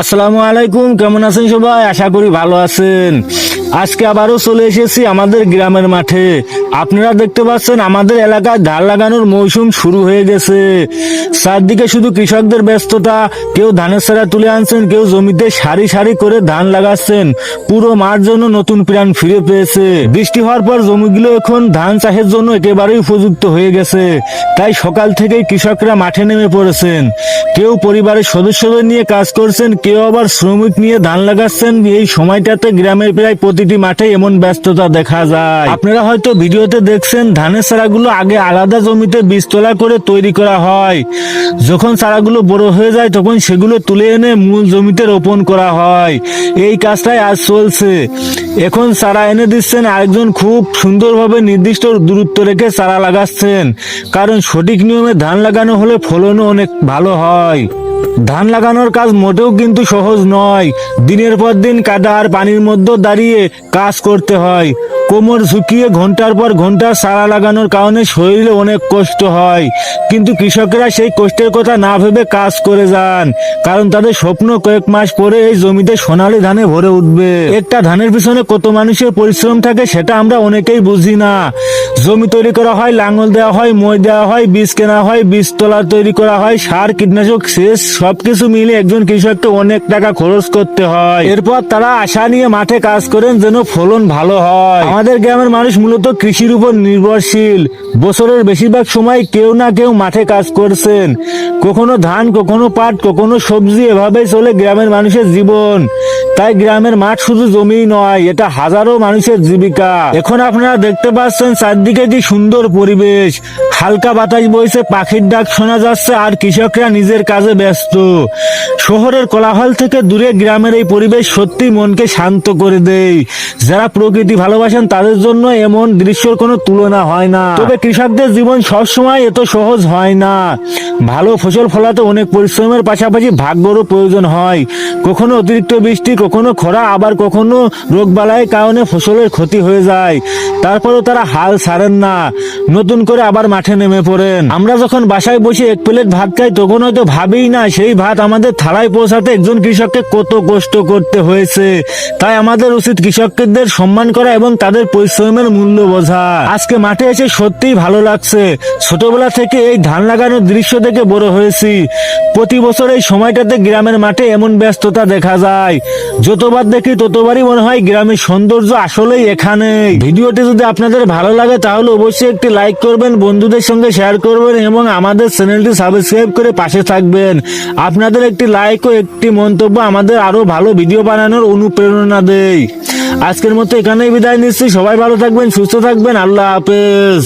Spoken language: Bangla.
আসসালামু আলাইকুম, কেমন আছেন সবাই? আশা করি ভালো আছেন। আজকে আবারও চলে এসেছি আমাদের গ্রামের মাঠে। আপনারা দেখতে পাচ্ছেন আমাদের এলাকায় ধান লাগানোর মৌসুম শুরু হয়ে গেছে। চারদিকে শুধু কৃষকদের ব্যস্ততা। কেউ ধানের চারা তুলে আনছেন, কেউ জমিতে সারি সারি করে ধান লাগাচ্ছেন। পুরো মাঠ জন্য নতুন প্রাণ ফিরে পেয়েছে। বৃষ্টি হওয়ার পর জমিগুলো এখন ধান চাষের জন্য একেবারেই উপযুক্ত হয়ে গেছে। তাই সকাল থেকেই কৃষকরা মাঠে নেমে পড়েছেন। কেউ পরিবারের সদস্যদের নিয়ে কাজ করছেন, কেউ আবার শ্রমিক নিয়ে ধান লাগাচ্ছেন। এই সময়টাতে গ্রামের প্রায় প্রতিটি মাঠে এমন ব্যস্ততা দেখা যায়। আপনারা হয়তো ভিডিওতে দেখছেন ধানের চারাগুলো আগে আলাদা জমিতে বীজতলা করে তৈরি করা হয়। যখন চারাগুলো বড় হয়ে যায় তখন সেগুলো তুলে এনে মূল জমিতে রোপণ করা হয়। এই কাজটাই আজ চলছে। এখন চারা এনে দিচ্ছেন আরেকজন, খুব সুন্দরভাবে নির্দিষ্ট দূরত্ব রেখে চারা লাগাচ্ছেন। কারণ সঠিক নিয়মে ধান লাগানো হলে ফলনও অনেক ভালো হয়। ধান লাগানোর কাজ মোটেও কিন্তু সহজ নয়। দিনের পর দিন কাদা আর পানির মধ্যে দাঁড়িয়ে কাজ করতে হয়। কোমর ঝুঁকিয়ে ঘন্টার পর ঘন্টা চারা লাগানোর কারণে শরীরে অনেক কষ্ট হয়। কিন্তু কৃষকেরা সেই কষ্টের কথা না ভেবে কাজ করে যান। কারণ তাদের স্বপ্ন কয়েক মাস পরে এই জমিতে সোনালী ধানে ভরে উঠবে। একটা ধানের পিছনে কত মানুষের পরিশ্রম থাকে সেটা আমরা অনেকেই বুঝি না। জমি তৈরি করা হয়, লাঙল দেওয়া হয়, মই দেওয়া হয়, বীজ কেনা হয়, বীজতলা তৈরি করা হয়, সার কীটনাশক সেচ সবকিছু মিলে একজন কৃষককে অনেক টাকা খরচ করতে হয়। এরপর তারা আশা নিয়ে মাঠে কাজ করেন যেন ফলন ভালো হয়। আমাদের গ্রামের মানুষ মূলত কৃষির উপর নির্ভরশীল। বছরের বেশিরভাগ সময় কেউ না কেউ মাঠে কাজ করছেন। কখনো ধান, কখনো পাট, কখনো সবজি, এভাবেই চলে গ্রামের মানুষের জীবন। তাই গ্রামের মাঠ শুধু জমি নয়, এটা হাজারো মানুষের জীবিকা। এখন আপনারা দেখতে পাচ্ছেন চারদিকে কি সুন্দর পরিবেশ। হালকা বাতাস বইছে, পাখির ডাক শোনা যাচ্ছে, আর কৃষকরা নিজের কাজে ব্যস্ত। শহরের কোলাহল থেকে দূরে গ্রামের এই পরিবেশ সত্যি মনকে শান্ত করে দেয়। যারা প্রকৃতি ভালোবাসেন তাদের জন্য এমন দৃশ্যের কোনো তুলনা হয় না। তবে কৃষকদের জীবন সবসময় এত সহজ হয় না। ভালো ফসল ফলাতে অনেক পরিশ্রমের পাশাপাশি ভাগ্যেরও প্রয়োজন হয়। কখনো অতিরিক্ত বৃষ্টি, কখনো খরা, আবার কখনো রোগবালাইয়ের কারণে ফসলের ক্ষতি হয়ে যায়। তারপরেও তারা হাল ছাড়েন না, নতুন করে আবার মাঠে নেমে পড়েন। আমরা যখন বাসায় বসে এক প্লেট ভাত খাই তখন হয়তো ভাবিই না সেই ভাত আমাদের থালায় পৌঁছাতে একজন কৃষককে কত কষ্ট করতে হয়েছে। তাই আমাদের উচিত কৃষকদের সম্মান করা এবং তাদের পরিশ্রমের মূল্য বোঝা। আজকে মাঠে এসে সত্যিই ভালো লাগছে। ছোটবেলা থেকে এই ধান লাগানোর দৃশ্য দেখে বড় হয়েছি। প্রতি বছর এই সময়টাতে গ্রামের মাঠে এমন ব্যস্ততা দেখা যায়। যতবার দেখি ততবারই মনে হয় গ্রামের সৌন্দর্য আসলেই এখানে। ভিডিওটি যদি আপনাদের ভালো লাগে তাহলে অবশ্যই একটি লাইক করবেন, বন্ধুদের সঙ্গে শেয়ার করবেন এবং আমাদের চ্যানেলটি সাবস্ক্রাইব করে পাশে থাকবেন। আপনাদের একটি লাইক ও একটি মন্তব্য আমাদের আরো ভালো ভিডিও বানানোর অনুপ্রেরণা দেয়। আজকের মতো এখানেই বিদায় নিচ্ছি। সবাই ভালো থাকবেন, সুস্থ থাকবেন। আল্লাহ হাফেজ।